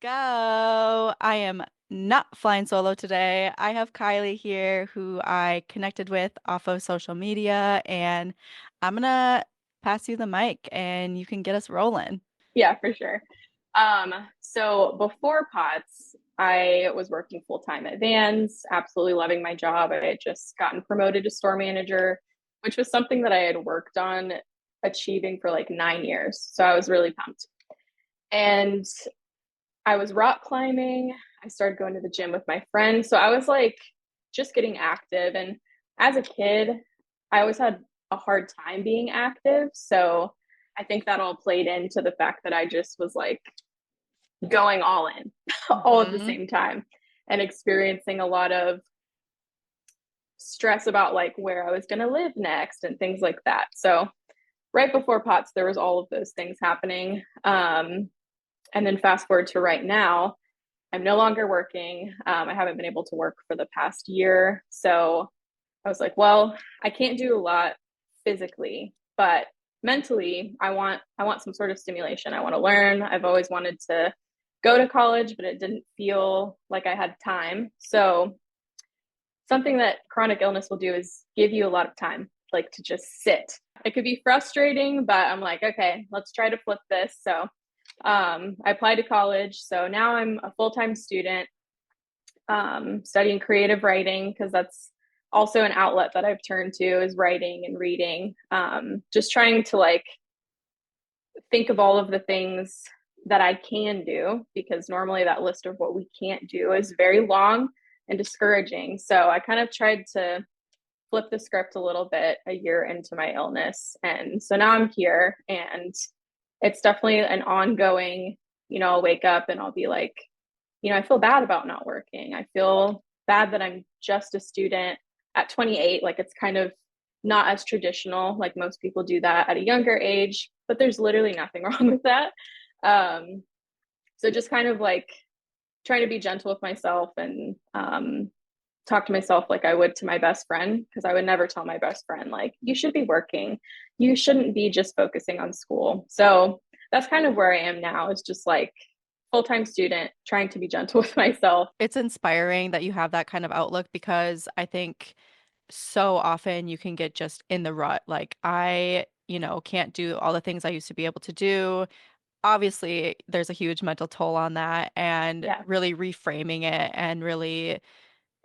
go. I am not flying solo today. I have Kylie here who I connected with off of social media, and I'm gonna pass you the mic and you can get us rolling. Yeah, for sure. So before POTS, I was working full time at Vans, absolutely loving my job. I had just gotten promoted to store manager, which was something that I had worked on achieving for like 9 years. So I was really pumped. And I was rock climbing. I started going to the gym with my friends. So I was like just getting active. And as a kid, I always had a hard time being active. So I think that all played into the fact that I just was like going all in all at the Hmm. same time and experiencing a lot of stress about like where I was going to live next and things like that. So right before POTS, there was all of those things happening. And then fast forward to right now, I'm no longer working. I haven't been able to work for the past year. So I was like, well, I can't do a lot physically, but mentally, I want some sort of stimulation. I want to learn. I've always wanted to go to college, but it didn't feel like I had time. So something that chronic illness will do is give you a lot of time, like to just sit. It could be frustrating, but I'm like, okay, let's try to flip this. So I applied to college. So now I'm a full time student studying creative writing because that's also an outlet that I've turned to is writing and reading. Just trying to like think of all of the things that I can do because normally that list of what we can't do is very long and discouraging. So I kind of tried to flip the script a little bit a year into my illness. And so now I'm here and it's definitely an ongoing, I'll wake up and I'll be like, I feel bad about not working. I feel bad that I'm just a student at 28. Like it's kind of not as traditional. Like most people do that at a younger age, but there's literally nothing wrong with that. Um, so just kind of like trying to be gentle with myself and talk to myself like I would to my best friend, because I would never tell my best friend, like, you should be working. You shouldn't be just focusing on school. So that's kind of where I am now, is just like full-time student trying to be gentle with myself. It's inspiring that you have that kind of outlook because I think so often you can get just in the rut. Like I can't do all the things I used to be able to do. Obviously, there's a huge mental toll on that, and Yeah. really reframing it and really,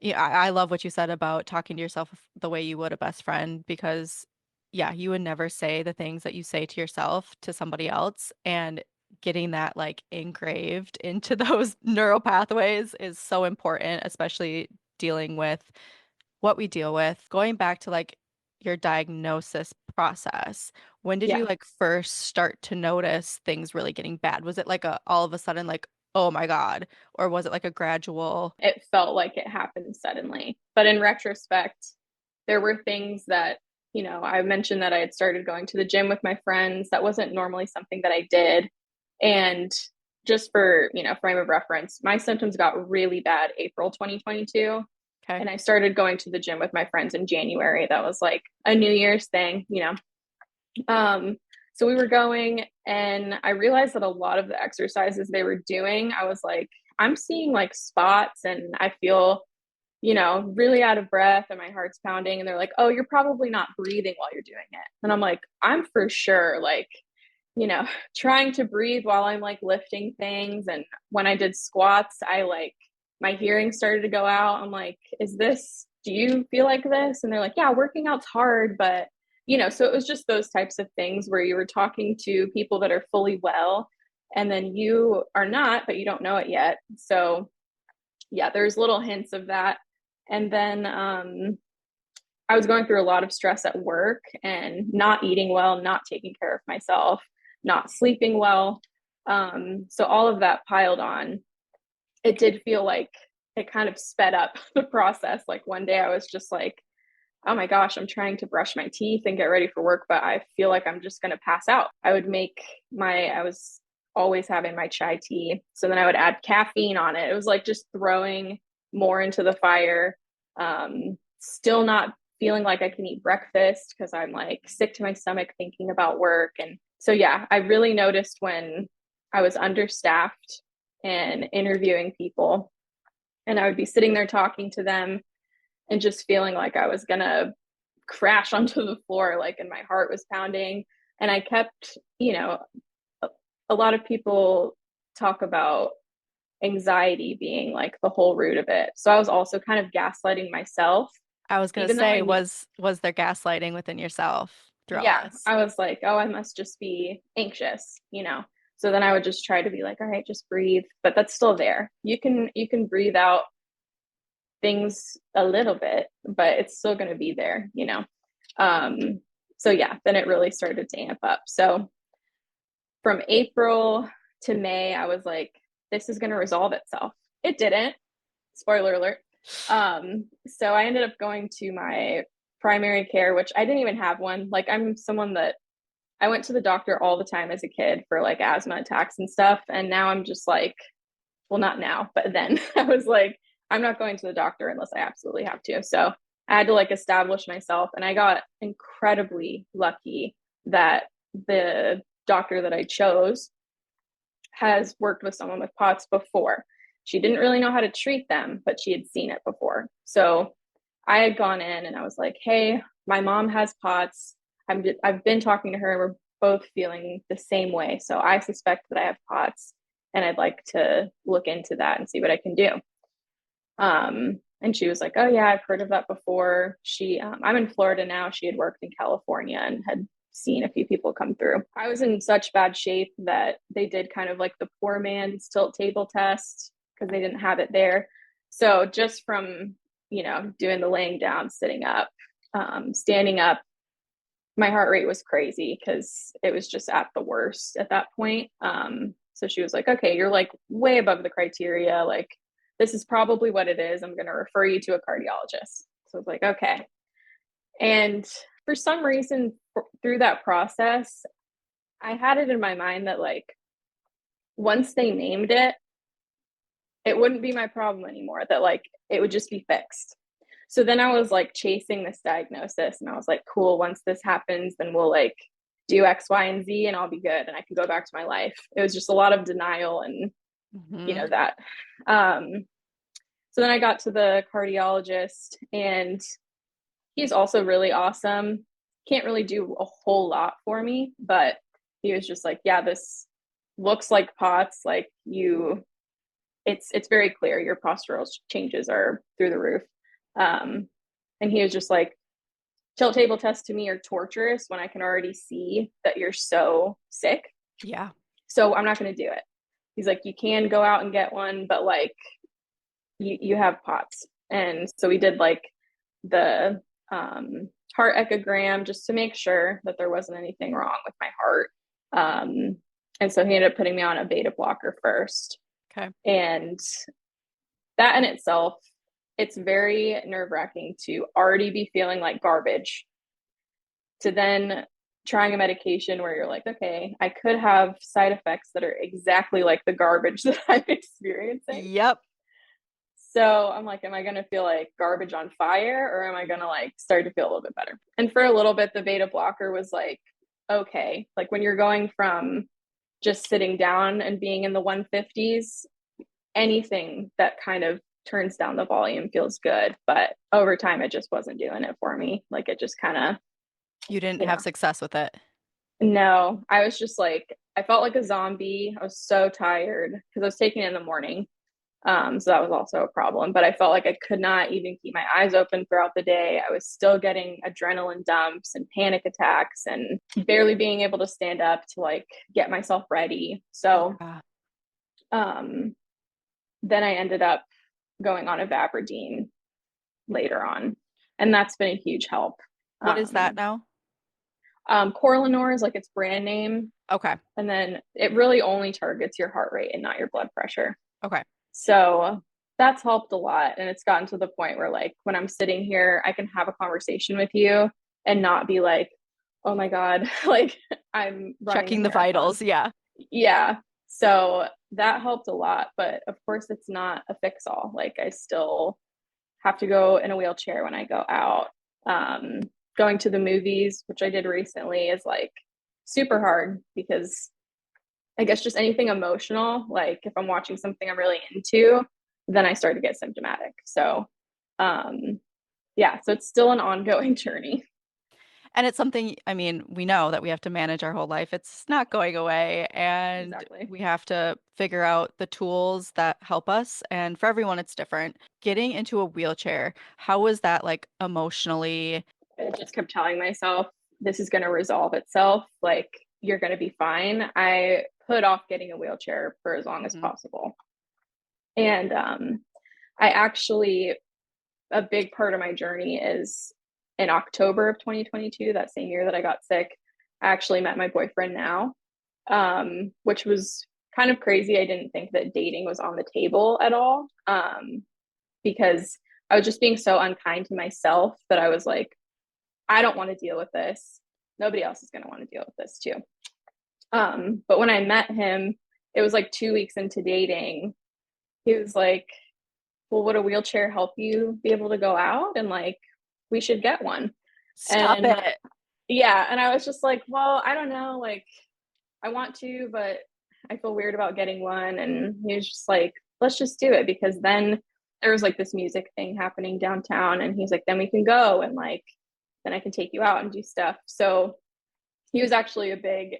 yeah, I love what you said about talking to yourself the way you would a best friend because, yeah, you would never say the things that you say to yourself to somebody else, and getting that like engraved into those neural pathways is so important, especially dealing with what we deal with. Going back to like your diagnosis process, when did you Yeah. like first start to notice things really getting bad? Was it like a all of a sudden like, oh my God, or was it like a gradual? It felt like it happened suddenly. But in retrospect, there were things that, I mentioned that I had started going to the gym with my friends. That wasn't normally something that I did. And just for, frame of reference, my symptoms got really bad April 2022. Okay. And I started going to the gym with my friends in January. That was like a New Year's thing. Um, so we were going, and I realized that a lot of the exercises they were doing, I was like, I'm seeing like spots and I feel, really out of breath and my heart's pounding. And they're like, oh, you're probably not breathing while you're doing it. And I'm like, I'm for sure like, you know, trying to breathe while I'm like lifting things. And when I did squats, I like, my hearing started to go out. I'm like, do you feel like this? And they're like, yeah, working out's hard, but so it was just those types of things where you were talking to people that are fully well, and then you are not, but you don't know it yet. So yeah, there's little hints of that. And then I was going through a lot of stress at work and not eating well, not taking care of myself, not sleeping well. So all of that piled on, it did feel like it kind of sped up the process. Like one day I was just like, oh my gosh, I'm trying to brush my teeth and get ready for work, but I feel like I'm just going to pass out. I was always having my chai tea. So then I would add caffeine on it. It was like just throwing more into the fire. Still not feeling like I can eat breakfast because I'm like sick to my stomach thinking about work. And so, yeah, I really noticed when I was understaffed and interviewing people. And I would be sitting there talking to them and just feeling like I was gonna crash onto the floor, like, and my heart was pounding. And I kept, a lot of people talk about anxiety being like the whole root of it. So I was also kind of gaslighting myself, I was gonna even though say, I knew, was there gaslighting within yourself through all yeah, this? I was like, oh, I must just be anxious. So then I would just try to be like, all right, just breathe. But that's still there. You can breathe out things a little bit, but it's still going to be there. So yeah, then it really started to amp up. So from April to May, I was like, this is going to resolve itself. It didn't. Spoiler alert. So I ended up going to my primary care, which I didn't even have one. Like, I'm someone that I went to the doctor all the time as a kid for like asthma attacks and stuff. And now I'm just like, well, not now, but then I was like, I'm not going to the doctor unless I absolutely have to. So I had to like establish myself. And I got incredibly lucky that the doctor that I chose has worked with someone with POTS before. She didn't really know how to treat them, but she had seen it before. So I had gone in and I was like, hey, my mom has POTS. I've been talking to her and we're both feeling the same way. So I suspect that I have POTS and I'd like to look into that and see what I can do. And she was like, oh yeah, I've heard of that before. I'm in Florida now. She had worked in California and had seen a few people come through. I was in such bad shape that they did kind of like the poor man's tilt table test because they didn't have it there. So just from, doing the laying down, sitting up, standing up, my heart rate was crazy because it was just at the worst at that point. So she was like, okay, you're like way above the criteria. Like, this is probably what it is. I'm going to refer you to a cardiologist. So I was like, okay. And for some reason, through that process, I had it in my mind that like once they named it, it wouldn't be my problem anymore, that like it would just be fixed. So then I was like chasing this diagnosis and I was like, cool, once this happens, then we'll like do X, Y, and Z and I'll be good and I can go back to my life. It was just a lot of denial and, Hmm. that. So then I got to the cardiologist and he's also really awesome. Can't really do a whole lot for me, but he was just like, yeah, this looks like POTS. Like it's very clear your postural changes are through the roof. Um, and he was just like, tilt table tests to me are torturous when I can already see that you're so sick. Yeah. So I'm not going to do it. He's like, you can go out and get one, but like you have POTS. And so we did like the heart echogram just to make sure that there wasn't anything wrong with my heart. And so he ended up putting me on a beta blocker first. Okay. And that in itself, it's very nerve wracking to already be feeling like garbage, to then trying a medication where you're like, okay, I could have side effects that are exactly like the garbage that I'm experiencing. Yep. So I'm like, am I going to feel like garbage on fire or am I going to like start to feel a little bit better? And for a little bit, the beta blocker was like, okay, like when you're going from just sitting down and being in the 150s, anything that kind of turns down the volume feels good. But over time, it just wasn't doing it for me. Like it just kind of, You didn't you have know, success with it. no, I was just like, I felt like a zombie. I was so tired because I was taking it in the morning. So that was also a problem. But I felt like I could not even keep my eyes open throughout the day. I was still getting adrenaline dumps and panic attacks and barely being able to stand up to like get myself ready. So Yeah. um, then I ended up going on a Vabradine later on. And that's been a huge help. What is that Um, now? Corlinor is like its brand name. Okay. And then it really only targets your heart rate and not your blood pressure. Okay. So that's helped a lot. And it's gotten to the point where, like, when I'm sitting here, I can have a conversation with you and not be like, oh my God, like I'm running a Checking the marathon. vitals. Yeah. Yeah. So that helped a lot. But of course, it's not a fix all. Like, I still have to go in a wheelchair when I go out. Um, Going to the movies, which I did recently, is like super hard because I guess just anything emotional, like if I'm watching something I'm really into, then I start to get symptomatic. So, um, yeah, so it's still an ongoing journey. And it's something, I mean, we know that we have to manage our whole life. It's not going away, and Exactly. we have to figure out the tools that help us. And for everyone, it's different. Getting into a wheelchair, how was that like emotionally? I just kept telling myself, this is going to resolve itself. Like, you're going to be fine. I put off getting a wheelchair for as long as Mhm. possible. And I actually, a big part of my journey is in October of 2022, that same year that I got sick, I actually met my boyfriend now, which was kind of crazy. I didn't think that dating was on the table at all, because I was just being so unkind to myself that I was like, I don't want to deal with this. Nobody else is going to want to deal with this too. But when I met him, it was like 2 weeks into dating. He was like, well, would a wheelchair help you be able to go out? And like, we should get one. Stop And it. yeah, and I was just like, well, I don't know. Like, I want to, but I feel weird about getting one. And he was just like, let's just do it because then there was like this music thing happening downtown. And he's like, then we can go and like, then I can take you out and do stuff. So he was actually a big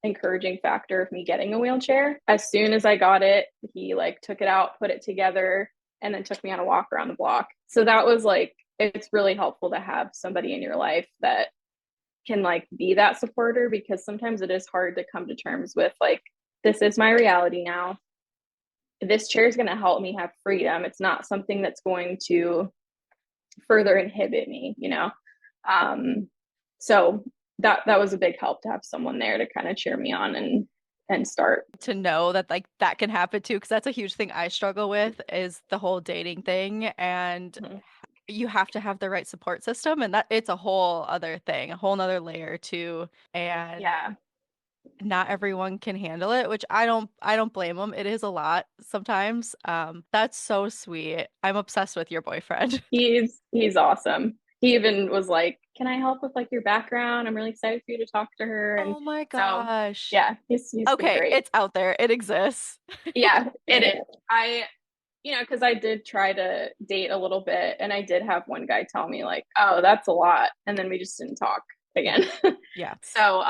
encouraging factor of me getting a wheelchair. As soon as I got it, he like took it out, put it together, and then took me on a walk around the block. So that was like, it's really helpful to have somebody in your life that can like be that supporter because sometimes it is hard to come to terms with like, this is my reality now. This chair is going to help me have freedom. It's not something that's going to further inhibit me, you know? Um, so that was a big help to have someone there to kind of cheer me on and start. To know that like that can happen too, because that's a huge thing I struggle with is the whole dating thing. And Mm-hmm. you have to have the right support system, and that it's a whole other thing, a whole nother layer too. And Yeah, not everyone can handle it, which I don't blame them. It is a lot sometimes. That's so sweet. I'm obsessed with your boyfriend. he's awesome. He even was like, "Can I help with like your background? I'm really excited for you to talk to her." And Oh my so, gosh. yeah, he's been Okay, great. it's out there. It exists. Yeah, it is. Because I did try to date a little bit, and I did have one guy tell me like, "Oh, that's a lot," and then we just didn't talk Yeah. again. Yeah. So,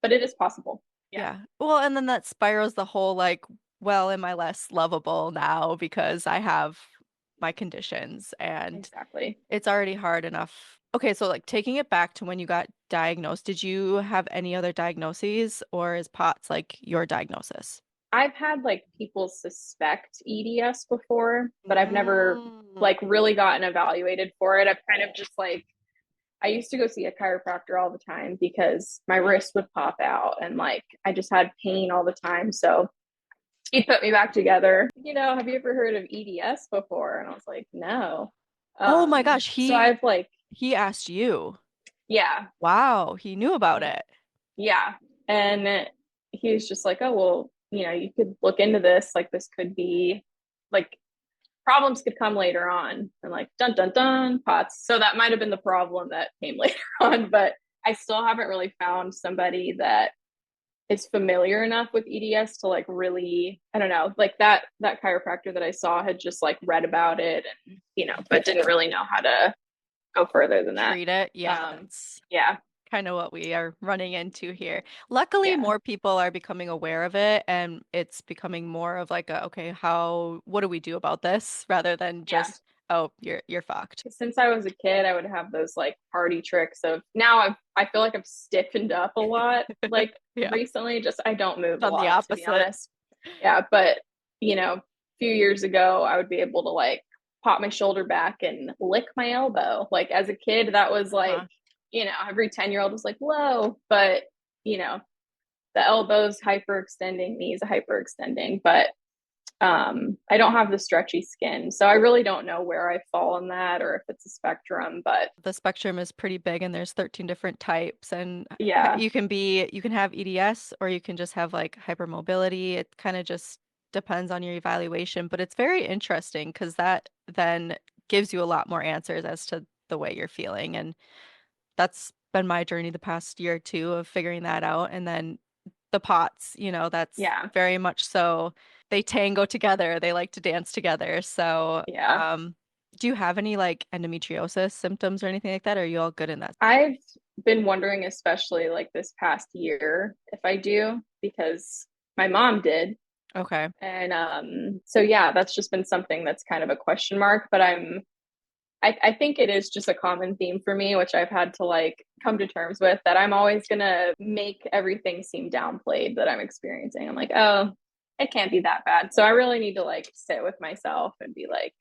but it is possible. Yeah, Yeah. Well, and then that spirals the whole like, well, am I less lovable now because I have my conditions, and exactly. it's already hard enough. Okay, so like taking it back to when you got diagnosed, did you have any other diagnoses, or is POTS like your diagnosis? I've had like people suspect EDS before, but I've never Mm. like really gotten evaluated for it. I've kind of just like I used to go see a chiropractor all the time because my wrist would pop out and like I just had pain all the time. So he put me back together. Have you ever heard of EDS before? And I was like, no. Oh my gosh, So he I've like, he asked you. yeah, Wow, he knew about it. yeah. And he was just like, oh, well, you could look into this. Like, this could be like problems could come later on. And like, dun, dun, dun, POTS. So that might have been the problem that came later on. But I still haven't really found somebody that is familiar enough with EDS to like really, I don't know, like that chiropractor that I saw had just like read about it and but didn't really know how to go further than that. Treat it. Yeah, Um, that's yeah, kind of what we are running into here. Luckily, yeah, more people are becoming aware of it, and it's becoming more of like a, okay, what do we do about this rather than yeah. just, oh, you're fucked. Since I was a kid, I would have those like party tricks of now I feel like I've stiffened up a lot like Yeah, recently. Just I don't move a done the lot to be opposite. honest. Yeah, but a few years ago, I would be able to like pop my shoulder back and lick my elbow. Like as a kid, that was like, Uh-huh. every 10-year-old was like, whoa. But, you know, the elbow's hyperextending, knees hyperextending. But I don't have the stretchy skin. So I really don't know where I fall in that or if it's a spectrum. But The spectrum is pretty big, and there's 13 different types, and yeah, you can have EDS, or you can just have like hypermobility. It kind of just depends on your evaluation, but it's very interesting because that then gives you a lot more answers as to the way you're feeling. And that's been my journey the past year or two of figuring that out. And then the pots, you know, that's Yeah. very much so. They tango together. They like to dance together. So, Yeah. do you have any like endometriosis symptoms or anything like that? Or are you all good in that? I've been wondering, especially like this past year, if I do, because my mom did. Okay. And so yeah, that's just been something that's kind of a question mark, but I think it is just a common theme for me, which I've had to like come to terms with, that I'm always gonna make everything seem downplayed that I'm experiencing. I'm like, oh, it can't be that bad. So I really need to like sit with myself and be like,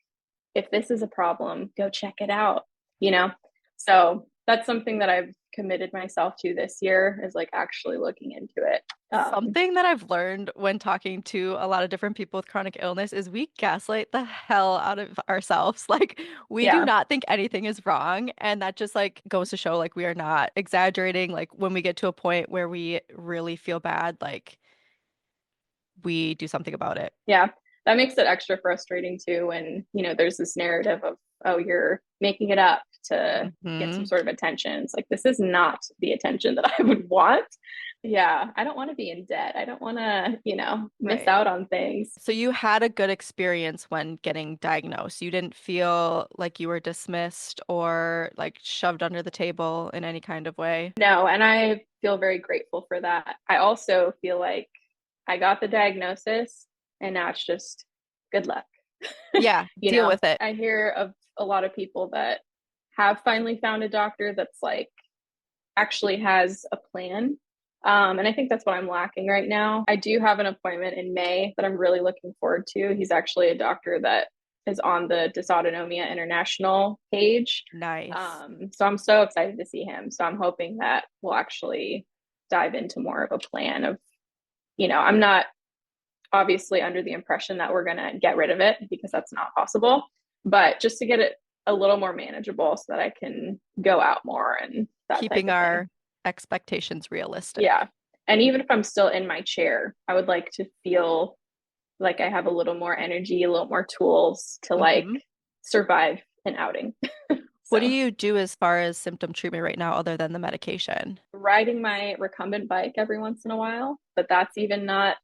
if this is a problem, go check it out, you know? So that's something that I've committed myself to this year, is like actually looking into it. Something that I've learned when talking to a lot of different people with chronic illness is we gaslight the hell out of ourselves. Like we do Yeah. not think anything is wrong, and that just like goes to show like we are not exaggerating. Like when we get to a point where we really feel bad, like we do something about it. Yeah. That makes it extra frustrating too when, there's this narrative of, oh, you're making it up to get some Hmm. sort of attention. It's like, this is not the attention that I would want. Yeah. I don't want to be in debt. I don't want to, miss Right. out on things. So you had a good experience when getting diagnosed. You didn't feel like you were dismissed or like shoved under the table in any kind of way. No. And I feel very grateful for that. I also feel like I got the diagnosis and now it's just good luck. Yeah, You deal know, with it. I hear of a lot of people that have finally found a doctor that's like actually has a plan. And I think that's what I'm lacking right now. I do have an appointment in May that I'm really looking forward to. He's actually a doctor that is on the Dysautonomia International page. Nice. So I'm so excited to see him. So I'm hoping that we'll actually dive into more of a plan of, I'm not obviously under the impression that we're going to get rid of it, because that's not possible, but just to get it a little more manageable so that I can go out more and that type Keeping of thing. our expectations realistic. Yeah. And even if I'm still in my chair, I would like to feel like I have a little more energy, a little more tools to like Hmm. survive an outing. What do So you do as far as symptom treatment right now other than the medication? riding my recumbent bike every once in a while, but that's even not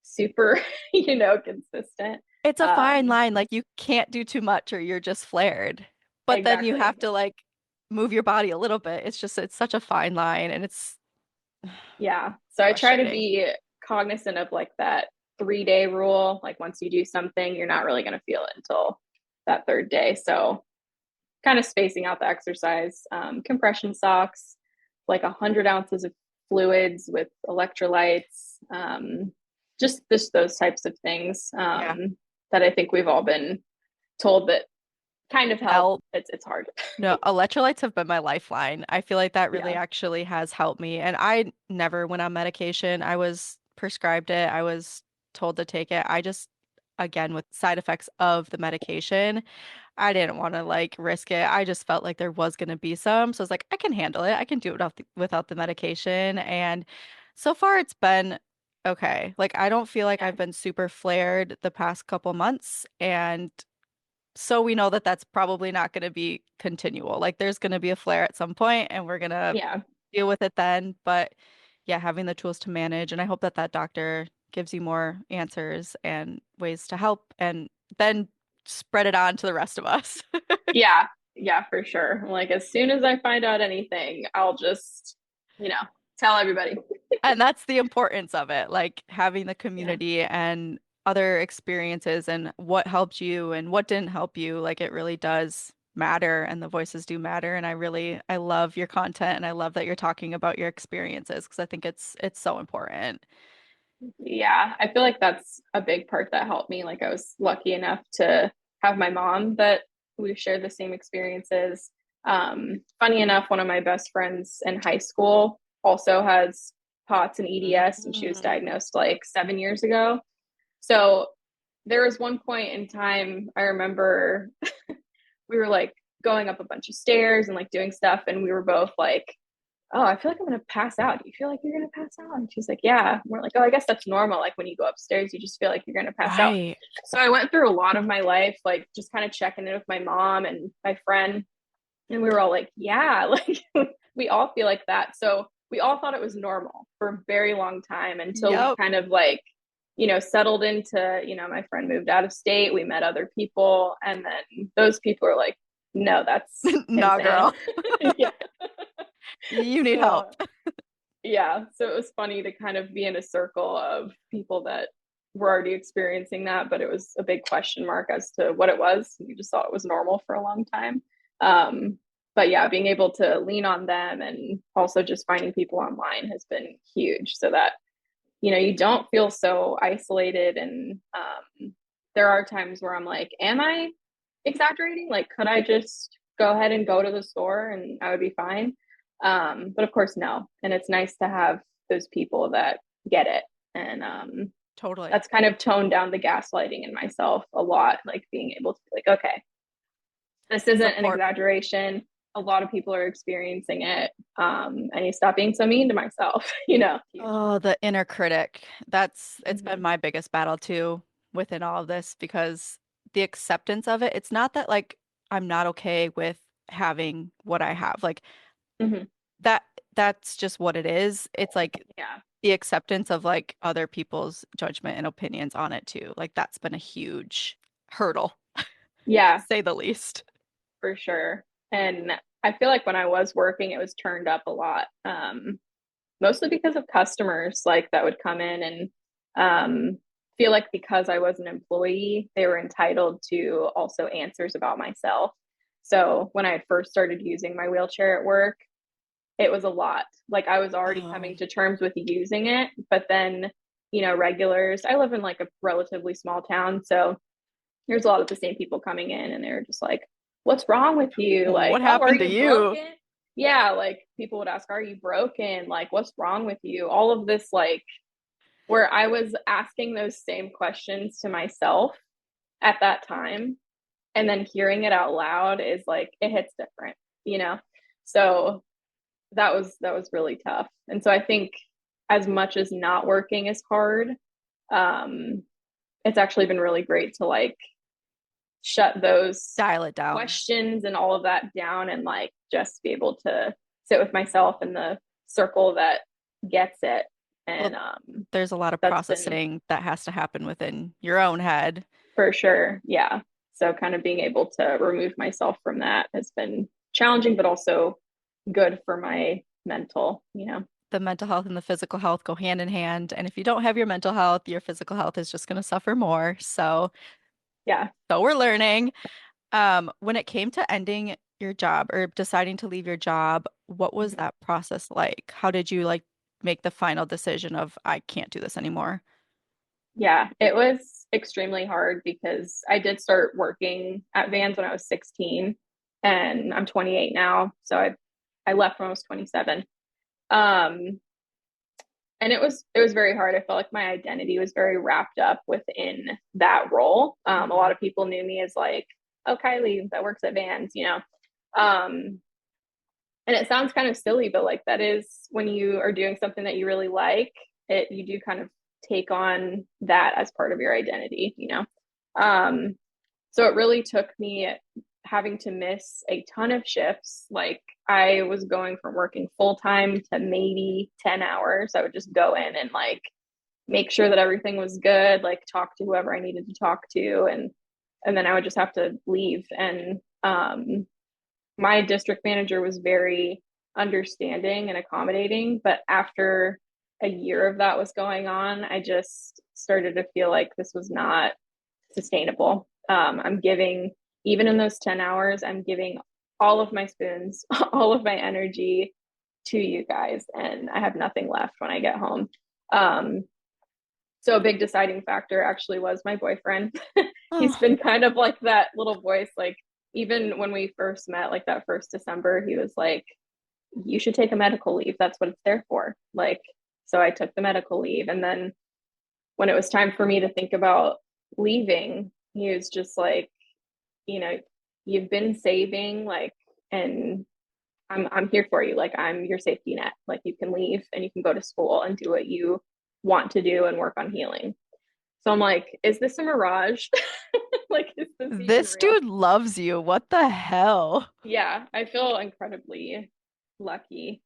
super, consistent. It's a fine Um, line. Like you can't do too much or you're just flared. But then you exactly. have to like move your body a little bit. It's just it's such a fine line and it's Yeah. So I try to frustrating. be cognizant of like that 3 day rule. Like once you do something, you're not really going to feel it until that third day. So kind of spacing out the exercise, compression socks, like 100 ounces of fluids with electrolytes, just those types of things Yeah. that I think we've all been told that kind of help. Help. It's hard. No, electrolytes have been my lifeline. I feel like that really Yeah. actually has helped me. And I never went on medication. I was prescribed it. I was told to take it. I just, again, with side effects of the medication, I didn't want to like risk it. I just felt like there was going to be some. So I was like, I can handle it. I can do it without the medication. And so far it's been okay. Like I don't feel like Yeah. I've been super flared the past couple months. And so we know that that's probably not going to be continual. Like there's going to be a flare at some point and we're going to Yeah. deal with it then. But yeah, having the tools to manage. And I hope that that doctor gives you more answers and ways to help and then spread it on to the rest of us. Yeah, yeah, for sure. Like as soon as I find out anything, I'll just, you know, tell everybody. And that's the importance of it, like having the Yeah. community and other experiences and what helped you and what didn't help you. Like it really does matter and the voices do matter. And I love your content and I love that you're talking about your experiences because I think it's so important. Yeah, I feel like that's a big part that helped me. Like I was lucky enough to have my mom that we shared the same experiences. Funny enough, one of my best friends in high school also has POTS and EDS, and she was Mm. diagnosed like 7 years ago. So there was one point in time I remember we were like going up a bunch of stairs and like doing stuff, and we were both like, oh, I feel like I'm gonna pass out. Do you feel like you're gonna pass out? And she's like, yeah. And we're like, oh, I guess that's normal. Like when you go upstairs, you just feel like you're gonna pass out. Right. So I went through a lot of my life, like just kind of checking in with my mom and my friend, and we were all like, yeah, like we all feel like that. So we all thought it was normal for a very long time until we Yep. kind of like, settled into, my friend moved out of state, we met other people, and then those people are like, no, that's Nah, insane. girl. Yeah. You need help. So yeah, so it was funny to kind of be in a circle of people that were already experiencing that, but it was a big question mark as to what it was. We just thought it was normal for a long time. Um, but yeah, being able to lean on them and also just finding people online has been huge so that, you don't feel so isolated. And there are times where I'm like, am I exaggerating? Like, could I just go ahead and go to the store and I would be fine? But of course, no. And it's nice to have those people that get it. And Totally. that's kind of toned down the gaslighting in myself a lot, like being able to be like, okay, this isn't an Support. exaggeration. A lot of people are experiencing it. I need to stop being so mean to myself, huge. Oh, the inner critic. It's been Mm-hmm. my biggest battle too within all of this because the acceptance of it, it's not that like I'm not okay with having what I have. Like Mm-hmm. that that's just what it is. It's like Yeah. the acceptance of like other people's judgment and opinions on it too. Like that's been a huge hurdle, to Yeah, say the least. for sure. And I feel like when I was working, it was turned up a lot. Mostly because of customers like that would come in and feel like because I was an employee, they were entitled to also answers about myself. So when I had first started using my wheelchair at work, it was a lot. Like I was already Oh, coming to terms with using it, but then, regulars, I live in like a relatively small town. So there's a lot of the same people coming in and they're just like, what's wrong with you? Like, what oh, are happened to you you? broken? Yeah, like people would ask, are you broken? Like, what's wrong with you? All of this, like, where I was asking those same questions to myself at that time, and then hearing it out loud is like, it hits different, you know? So that was really tough. And so I think as much as not working is hard, um, it's actually been really great to like shut those Dial it down. questions and all of that down and like just be able to sit with myself in the circle that gets it. And Well, there's a lot of that's been processing that has to happen within your own head. for sure. Yeah. So kind of being able to remove myself from that has been challenging, but also good for my mental. The mental health and the physical health go hand in hand. And if you don't have your mental health, your physical health is just going to suffer more. Yeah. So we're learning. When it came to ending your job or deciding to leave your job, what was Mhm. that process like? How did you like make the final decision of I can't do this anymore? Yeah. It was extremely hard because I did start working at Vans when I was 16 and I'm 28 now. So I left when I was 27. Um, and it was very hard. I felt like my identity was very wrapped up within that role. A lot Mhm. of people knew me as like, oh, Kylee that works at Vans. Um, and it sounds kind of silly, but like that is when you are doing something that you really like, you do kind of take on that as part of your identity. Um, so it really took me having to miss a ton of shifts. Like I was going from working full time to maybe 10 hours. I would just go in and like make sure that everything was good, like talk to whoever I needed to talk to, and then I would just have to leave. And my district manager was very understanding and accommodating, but after a year of that was going on, I just started to feel like this was not sustainable. I'm giving, even in those 10 hours, I'm giving all of my spoons, all of my energy to you guys, and I have nothing left when I get home. Um, so a big deciding factor actually was my boyfriend. He's Oh, been kind of like that little voice, like even when we first met, like that first December, he was like, you should take a medical leave. That's what it's there for. Like, so I took the medical leave. And then when it was time for me to think about leaving, he was just like, you know, you've been saving, like, and I'm here for you. Like, I'm your safety net. Like, you can leave and you can go to school and do what you want to do and work on healing. So I'm like, is this a mirage? Like, is this even this real? dude loves you. What the hell? Yeah, I feel incredibly lucky.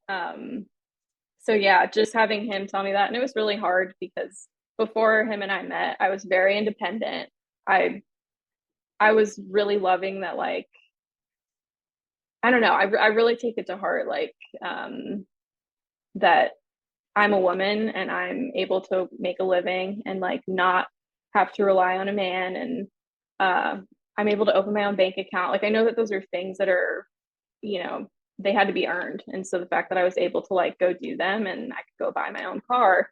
So yeah, just having him tell me that, and it was really hard because before him and I met, I was very independent. I I was really loving that, like, I don't know, I really take it to heart, like, that I'm a woman and I'm able to make a living and like not have to rely on a man, and uh I'm able to open my own bank account. Like I know that those are things that are, you know, they had to be earned. And so the fact that I was able to like go do them and I could go buy my own car,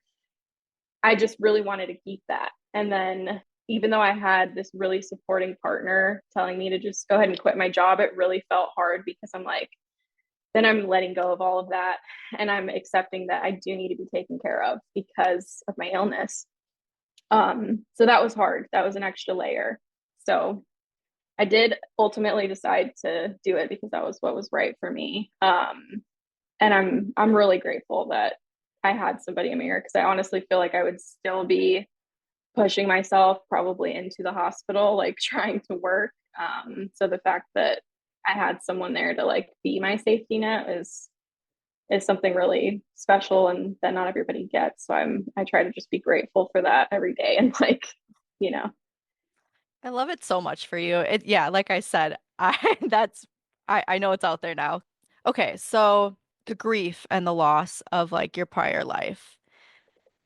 I just really wanted to keep that. And then even though I had this really supporting partner telling me to just go ahead and quit my job, it really felt hard because I'm like, then I'm letting go of all of that and I'm accepting that I do need to be taken care of because of my illness. So that was hard. That was an extra layer. So I did ultimately decide to do it because that was what was right for me. And I'm really grateful that I had somebody in my ear because I honestly feel like I would still be pushing myself probably into the hospital, like trying to work. So the fact that I had someone there to like be my safety net is something really special and that not everybody gets. So I try to just be grateful for that every day and like, you know, I love it so much for you. Yeah, like I said, I know it's out there now. Okay, so the grief and the loss of like your prior life.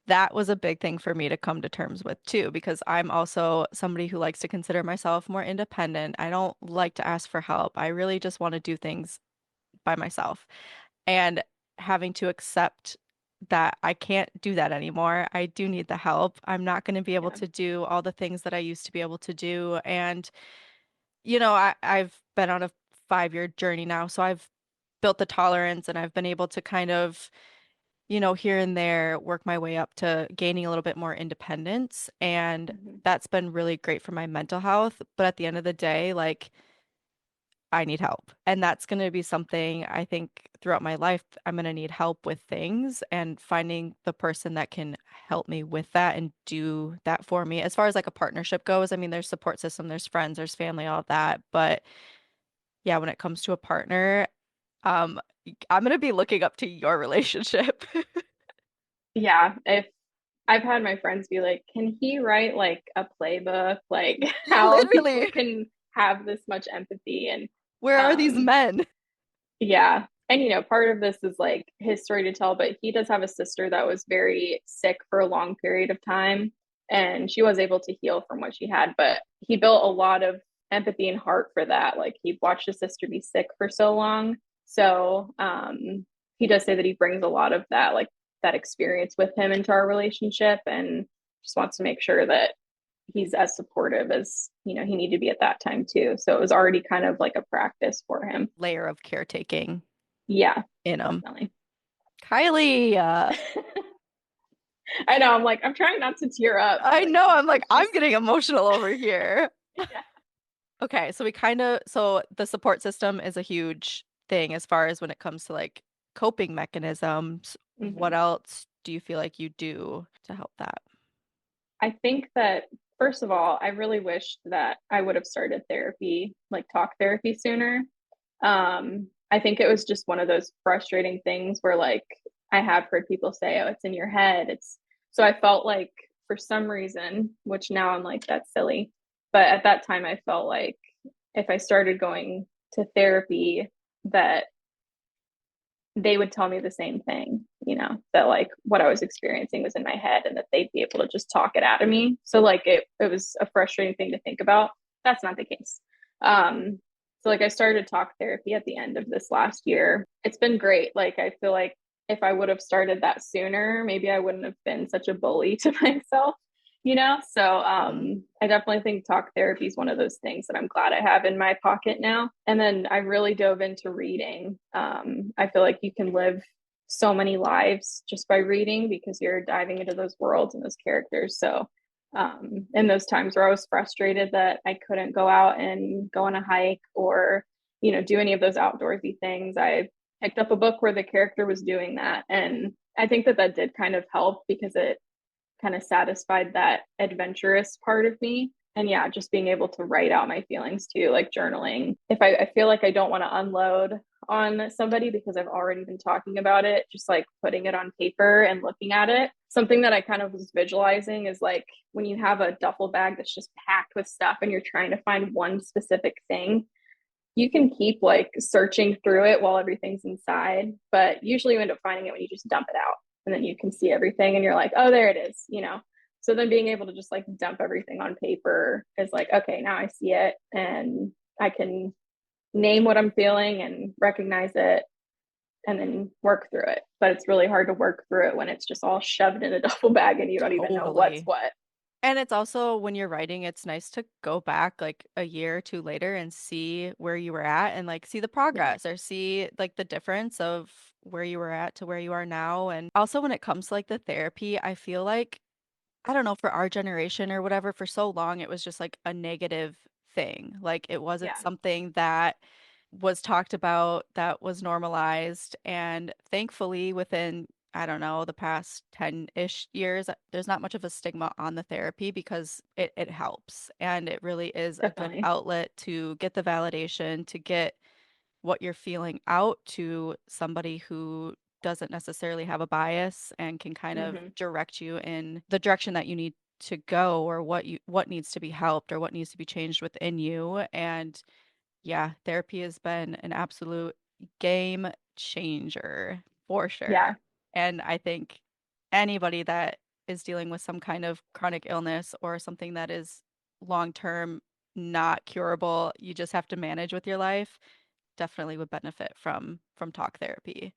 That was a big thing for me to come to terms with too, because I'm also somebody who likes to consider myself more independent. I don't like to ask for help. I really just want to do things by myself. And having to accept that I can't do that anymore. I do need the help. I'm not going to be able yeah. to do all the things that I used to be able to do. And, I've been on a 5-year journey now, so I've built the tolerance and I've been able to kind of, here and there work my way up to gaining a little bit more independence. And Mm-hmm. that's been really great for my mental health. But at the end of the day, like, I need help. And that's going to be something I think throughout my life, I'm going to need help with things and finding the person that can help me with that and do that for me. As far as like a partnership goes, I mean, there's support system, there's friends, there's family, all of that. But yeah, when it comes to a partner, um, I'm going to be looking up to your relationship. Yeah. If I've had my friends be like, can he write like a playbook? Like how people Literally, can have this much empathy and where are these um men? yeah. And part of this is like his story to tell, but he does have a sister that was very sick for a long period of time and she was able to heal from what she had, but he built a lot of empathy and heart for that. Like he watched his sister be sick for so long. So he does say that he brings a lot of that, like that experience with him into our relationship and just wants to make sure that he's as supportive as, he needed to be at that time too. So it was already kind of like a practice for him. Layer of caretaking Yeah, in them. definitely. Kylie, I know. I'm like, I'm trying not to tear up. I Like, know, I'm like, it's I'm just, getting emotional over here. yeah. Okay, so the support system is a huge thing as far as when it comes to like coping mechanisms. What Hmm. else do you feel like you do to help that? I think that, first of all, I really wished that I would have started therapy, like talk therapy sooner. I think it was just one of those frustrating things where, like, I have heard people say, oh, it's in your head. So I felt like for some reason, which now I'm like, that's silly. But at that time, I felt like if I started going to therapy, that they would tell me the same thing, that like what I was experiencing was in my head and that they'd be able to just talk it out of me. So like it was a frustrating thing to think about. That's not the case. So like I started talk therapy at the end of this last year. It's been great. Like I feel like if I would have started that sooner, maybe I wouldn't have been such a bully to myself, So Mm. I definitely think talk therapy is one of those things that I'm glad I have in my pocket now. And then I really dove into reading. I feel like you can live so many lives just by reading because you're diving into those worlds and those characters. So in those times where I was frustrated that I couldn't go out and go on a hike or, do any of those outdoorsy things, I picked up a book where the character was doing that. And I think that that did kind of help because it kind of satisfied that adventurous part of me. And yeah, just being able to write out my feelings too, like journaling. If I feel like I don't want to unload on somebody because I've already been talking about it, just like putting it on paper and looking at it. Something that I kind of was visualizing is like when you have a duffel bag that's just packed with stuff and you're trying to find one specific thing, you can keep like searching through it while everything's inside, but usually you end up finding it when you just dump it out and then you can see everything and you're like, oh, there it is, you know? So then being able to just like dump everything on paper is like, okay, now I see it and I can name what I'm feeling and recognize it and then work through it. But it's really hard to work through it when it's just all shoved in a duffel bag and you don't even know what's Totally. what. And it's also when you're writing, it's nice to go back like a year or two later and see where you were at and like see the Yeah. progress or see like the difference of where you were at to where you are now. And also when it comes to like the therapy, I feel like, I don't know, for our generation or whatever, for so long it was just like a negative thing. Like it wasn't Yeah. something that was talked about, that was normalized. And thankfully, within, I don't know, the past 10-ish years, there's not much of a stigma on the therapy because it helps. And it really is a good Definitely. outlet to get the validation, to get what you're feeling out to somebody who doesn't necessarily have a bias and can kind of Mm-hmm. direct you in the direction that you need to go, or what needs to be helped or what needs to be changed within you. And yeah, therapy has been an absolute game changer for sure. Yeah. And I think anybody that is dealing with some kind of chronic illness or something that is long term not curable, you just have to manage with your life, definitely would benefit from talk therapy.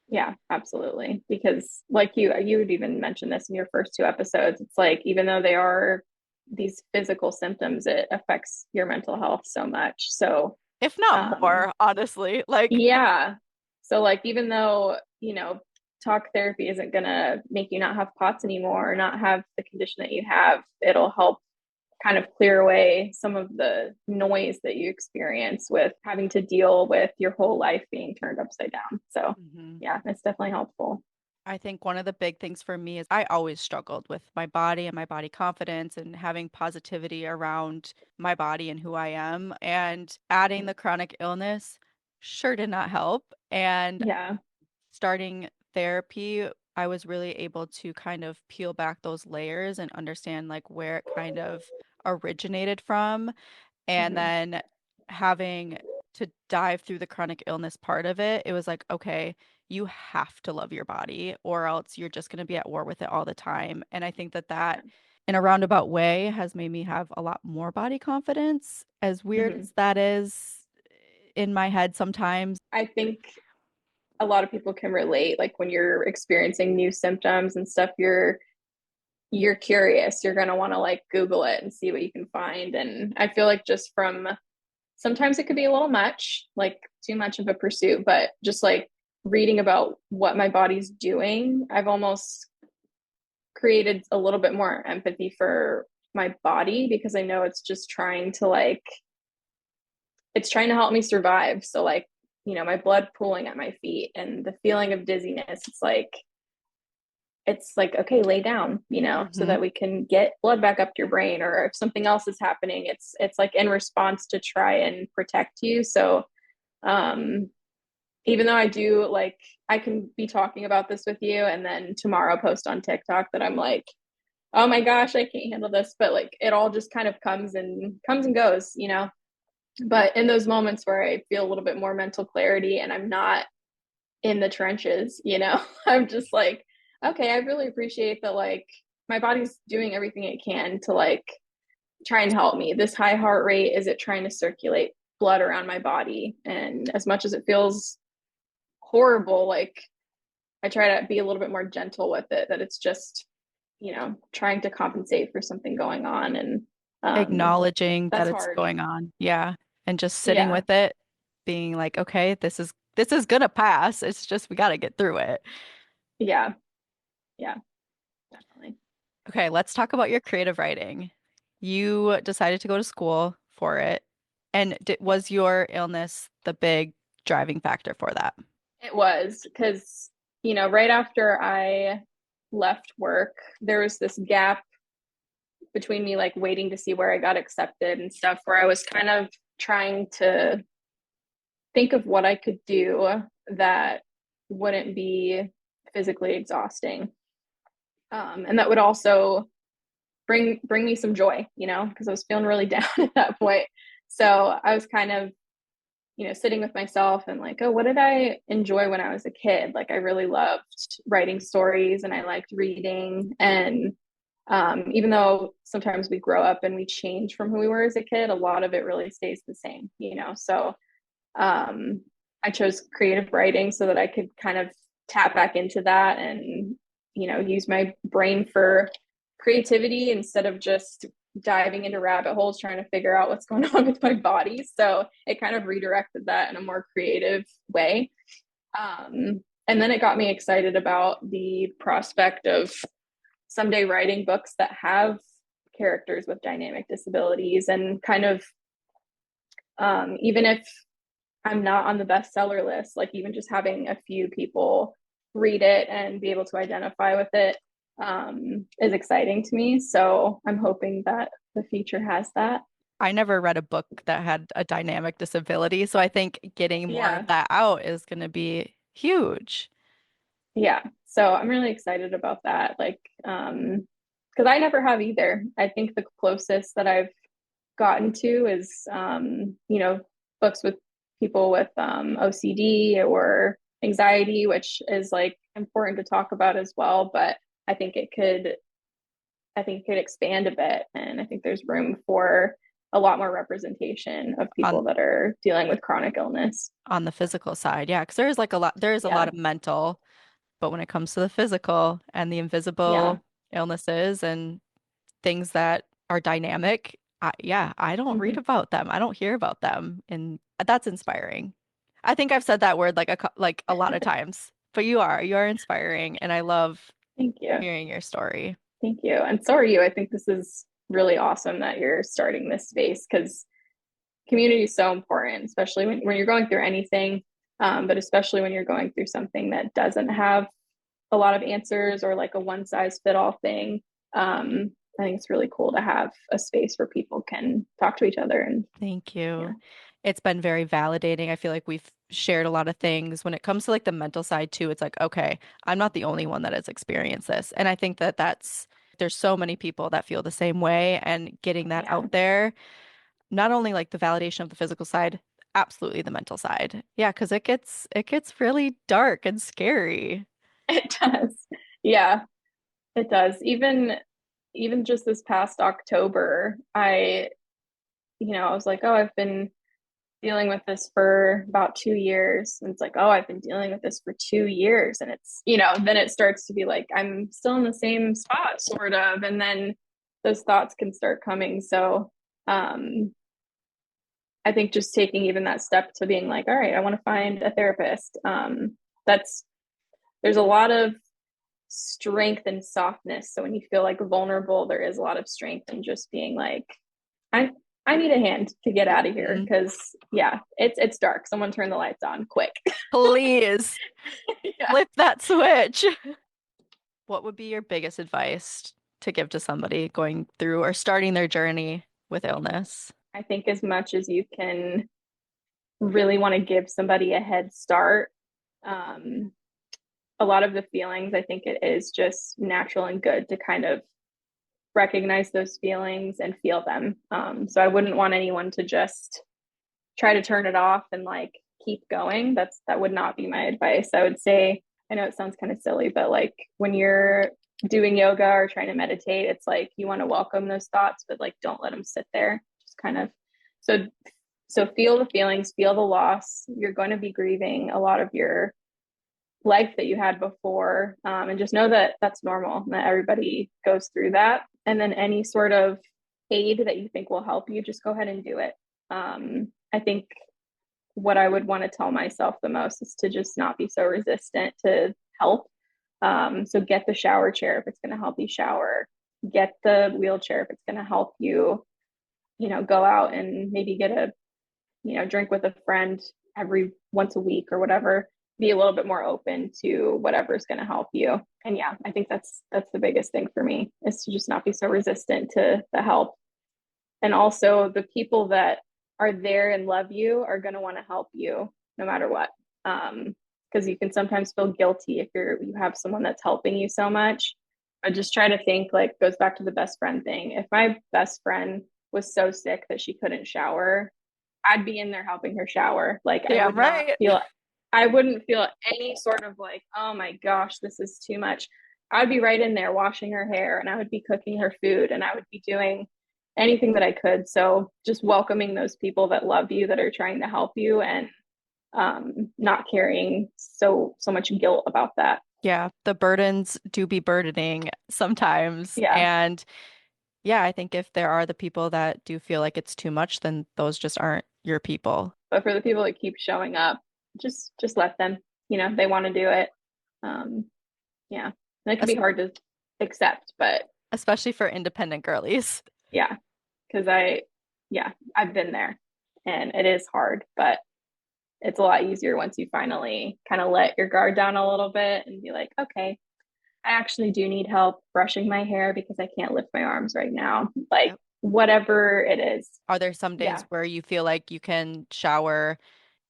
Yeah, absolutely. Because like you would even mention this in your first two episodes. It's like even though they are these physical symptoms, it affects your mental health so much. So If not um more, honestly. Like yeah. So like even though, talk therapy isn't gonna make you not have POTS anymore or not have the condition that you have, it'll help kind of clear away some of the noise that you experience with having to deal with your whole life being turned upside down. So, Mhm. yeah, it's definitely helpful. I think one of the big things for me is I always struggled with my body and my body confidence and having positivity around my body and who I am. And adding the chronic illness sure did not help. And Yeah. starting therapy, I was really able to kind of peel back those layers and understand like where it kind of originated from. And Hmm. then having to dive through the chronic illness part of it, it was like, okay, you have to love your body or else you're just going to be at war with it all the time. And I think that Yeah. in a roundabout way has made me have a lot more body confidence, as weird Hmm. as that is in my head sometimes. I think a lot of people can relate. Like when you're experiencing new symptoms and stuff, you're curious. You're gonna want to like Google it and see what you can find. And I feel like just from sometimes it could be a little much, like too much of a pursuit, but just like reading about what my body's doing, I've almost created a little bit more empathy for my body because I know it's just trying to like, it's trying to help me survive. So, like, my blood pooling at my feet and the feeling of dizziness, it's like, okay, lay down, so Hmm. that we can get blood back up to your brain. Or if something else is happening, it's like in response to try and protect you. So, um, even though I do like I can be talking about this with you and then tomorrow post on TikTok that I'm like, oh my gosh, I can't handle this, but like it all just kind of comes and goes. But in those moments where I feel a little bit more mental clarity and I'm not in the trenches, I'm just like, okay, I really appreciate that like my body's doing everything it can to like try and help me. This high heart rate, is it trying to circulate blood around my body? And as much as it feels horrible, like I try to be a little bit more gentle with it, that it's just, trying to compensate for something going on. And Acknowledging that that's it's hard. going on. Yeah. And just sitting Yeah. with it, being like, okay, this is gonna pass. It's just we gotta get through it. Yeah. Yeah. Definitely. Okay, let's talk about your creative writing. You decided to go to school for it. And Yeah. was your illness the big driving factor for that? It was because, right after I left work, there was this gap between me like waiting to see where I got accepted and stuff where I was kind of trying to think of what I could do that wouldn't be physically exhausting. And that would also bring me some joy, because I was feeling really down at that point. So I was kind of, sitting with myself and like, oh, what did I enjoy when I was a kid? Like I really loved writing stories and I liked reading. And even though sometimes we grow up and we change from who we were as a kid, a lot of it really stays the same. So I chose creative writing so that I could kind of tap back into that and, use my brain for creativity instead of just diving into rabbit holes trying to figure out what's going on with my body. So it kind of redirected that in a more creative way. And then it got me excited about the prospect of someday writing books that have characters with dynamic disabilities and kind of even if I'm not on the bestseller list, like even just having a few people read it and be able to identify with it is exciting to me. So I'm hoping that the future has that. I never read a book that had a dynamic disability, so I think getting more of Yeah. that out is going to be huge. Yeah. So I'm really excited about that. Like, because I never have either. I think the closest that I've gotten to is, books with people with OCD or anxiety, which is like important to talk about as well. But I think it could, I think it could expand a bit, and I think there's room for a lot more representation of on people that are dealing with chronic illness. on the physical side. Yeah, because there's like there's a lot Yeah, of mental, but when it comes to the physical and the yeah, invisible illnesses and things that are dynamic, yeah, I don't read hmm about them. I don't hear about them, and that's inspiring. I think I've said that word like like a lot of times, but you are inspiring, and I love Thank you. hearing your story. Thank you. And so are you. I think this is really awesome that you're starting this space because community is so important, especially when you're going through anything, but especially when you're going through something that doesn't have a lot of answers or like a one size fit all thing. I think it's really cool to have a space where people can talk to each other and Thank yeah, you. It's been very validating. I feel like we've shared a lot of things when it comes to like the mental side too. It's like, okay, I'm not the only one that has experienced this. And I think that there's so many people that feel the same way and getting that yeah, out there, not only like the validation of the physical side, absolutely the mental side. Yeah, because it gets really dark and scary. it does. Yeah, it does. Even just this past October, I was like, oh, I've been dealing with this for about 2 years. And it's like, oh, I've been dealing with this for 2 years. And then it starts to be like, I'm still in the same spot, sort of. And then those thoughts can start coming. So um, I think just taking even that step to being like, all right, I want to find a therapist. That's There's a lot of strength and softness. So when you feel like vulnerable, there is a lot of strength in just being like, I I need a hand to get out of here Mhm. because yeah, it's dark. Someone turn the lights on quick. Please Yeah. flip that switch. What would be your biggest advice to give to somebody going through or starting their journey with illness? I think as much as you can really want to give somebody a head start, um, a lot of the feelings, I think it is just natural and good to kind of recognize those feelings and feel them. So I wouldn't want anyone to just try to turn it off and like keep going. That would not be my advice. I would say, I know it sounds kind of silly, but like when you're doing yoga or trying to meditate, it's like you want to welcome those thoughts, but like don't let them sit there. Just kind of so so feel the feelings, feel the loss. You're going to be grieving a lot of your life that you had before, and just know that that's normal. That everybody goes through that. And then any sort of aid that you think will help you, just go ahead and do it. I think what I would want to tell myself the most is to just not be so resistant to help. So get the shower chair if it's going to help you shower. Get the wheelchair if it's going to help you, go out and maybe get a, drink with a friend every once a week or whatever. Be a little bit more open to whatever's going to help you. And yeah, I think that's the biggest thing for me is to just not be so resistant to the help. And also the people that are there and love you are going to want to help you. no matter what. Because you can sometimes feel guilty if you have someone that's helping you so much. I just try to think, like, goes back to the best friend thing. If my best friend was so sick that she couldn't shower, I'd be in there helping her shower. Like, Damn right. I wouldn't feel any sort of like, oh my gosh, this is too much. I'd be right in there washing her hair, and I would be cooking her food, and I would be doing anything that I could. So just welcoming those people that love you, that are trying to help you, and not carrying so much guilt about that. Yeah, the burdens do be burdening sometimes. Yeah. And yeah, I think if there are the people that do feel like it's too much, then those just aren't your people. But for the people that keep showing up, just let them. They want to do it. Um, yeah, that can be Es- hard to accept, but Especially for independent girlies. yeah, because yeah, I've been there, and it is hard, but it's a lot easier once you finally kind of let your guard down a little bit and be like, okay, I actually do need help brushing my hair because I can't lift my arms right now. Like, Yep. whatever it is. Are there some days Yeah, where you feel like you can shower,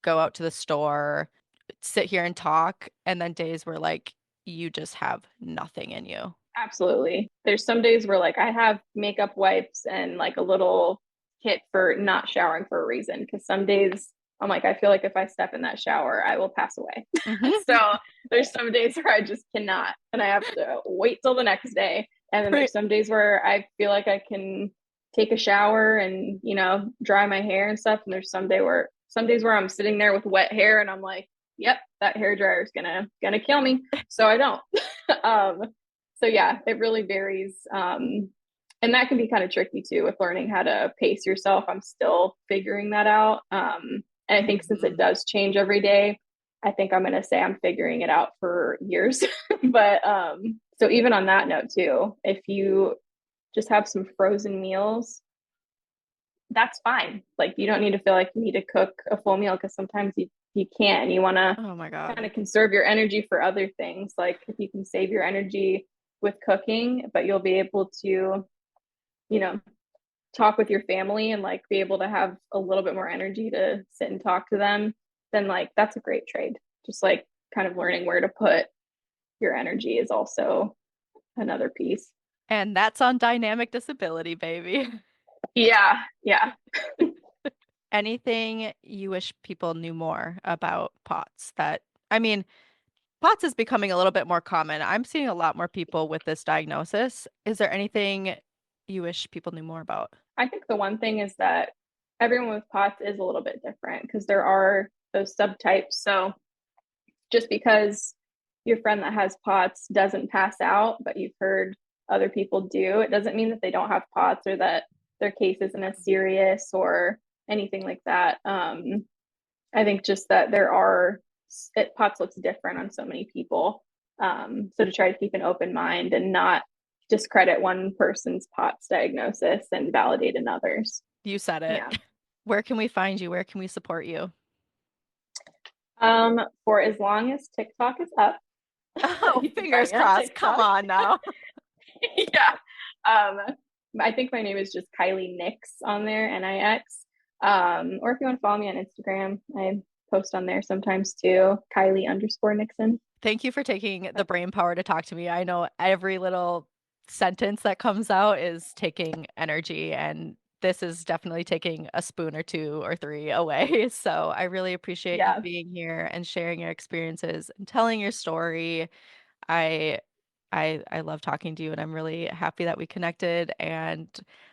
go out to the store, sit here and talk, and then days where like you just have nothing in you? absolutely. There's some days where like I have makeup wipes and like a little kit for not showering for a reason. Because some days I'm like, I feel like if I step in that shower, I will pass away. So Hmm. there's some days where I just cannot, and I have to wait till the next day. And then Right. there's some days where I feel like I can take a shower and dry my hair and stuff. And there's some days where I'm sitting there with wet hair and I'm like, yep, that hair dryer is gonna kill me. So I don't. um, so yeah, it really varies. And that can be kind of tricky too with learning how to pace yourself. I'm still figuring that out. And I think since it Mhm. does change every day, I think I'm going to say I'm figuring it out for years. But so even on that note too, if you just have some frozen meals, that's fine. Like, you don't need to feel like you need to cook a full meal, because sometimes you can't. You want to Oh my kind God. of conserve your energy for other things. Like, if you can save your energy with cooking, but you'll be able to, you know, talk with your family and like be able to have a little bit more energy to sit and talk to them, then like that's a great trade. Just like kind of learning where to put your energy is also another piece. And that's on dynamic disability, baby. Yeah, yeah. Anything you wish people knew more about POTS that, I mean, POTS is becoming a little bit more common. I'm seeing a lot more people with this diagnosis. Is there anything you wish people knew more about? I think the one thing is that everyone with POTS is a little bit different because there are those subtypes. So just because your friend that has POTS doesn't pass out, but you've heard other people do, it doesn't mean that they don't have POTS or that their case isn't as serious or anything like that. I think just that POTS looks different on so many people. So to try to keep an open mind and not discredit one person's POTS diagnosis and validate another's. You said it. Yeah. Where can we find you? Where can we support you? For as long as TikTok is up, Oh, you can find fingers me on crossed. Come TikTok. on now. Yeah. Um, I think my name is just Kylee Nix on there, Nix. Or if you want to follow me on Instagram, I post on there sometimes too, Kylee_Nixon. Thank you for taking the But brain power to talk to me. I know every little sentence that comes out is taking energy, and this is definitely taking a spoon or two or three away. So I really appreciate you yeah, being here and sharing your experiences and telling your story. I I love talking to you, and I'm really happy that we connected, and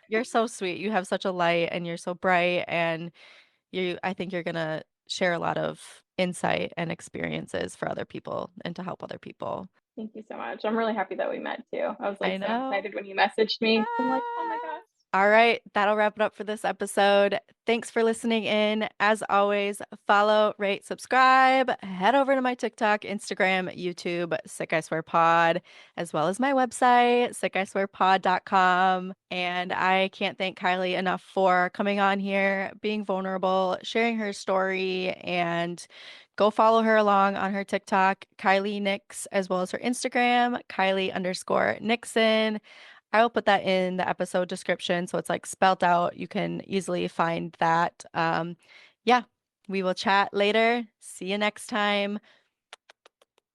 you're so sweet. You have such a light and you're so bright, and I think you're gonna share a lot of insight and experiences for other people and to help other people. thank you so much. I'm really happy that we met too. I was like I so know. excited when you messaged me. I'm like, oh my Ah. gosh. All right, that'll wrap it up for this episode. Thanks for listening in. As always, follow, rate, subscribe. Head over to my TikTok, Instagram, YouTube, Sick I Swear Pod, as well as my website, sickiswearpod.com. And I can't thank Kylee enough for coming on here, being vulnerable, sharing her story, and go follow her along on her TikTok, Kylee Nix, as well as her Instagram, Kylee_Nixon. I will put that in the episode description so it's like spelt out. You can easily find that. Yeah, We will chat later. See you next time.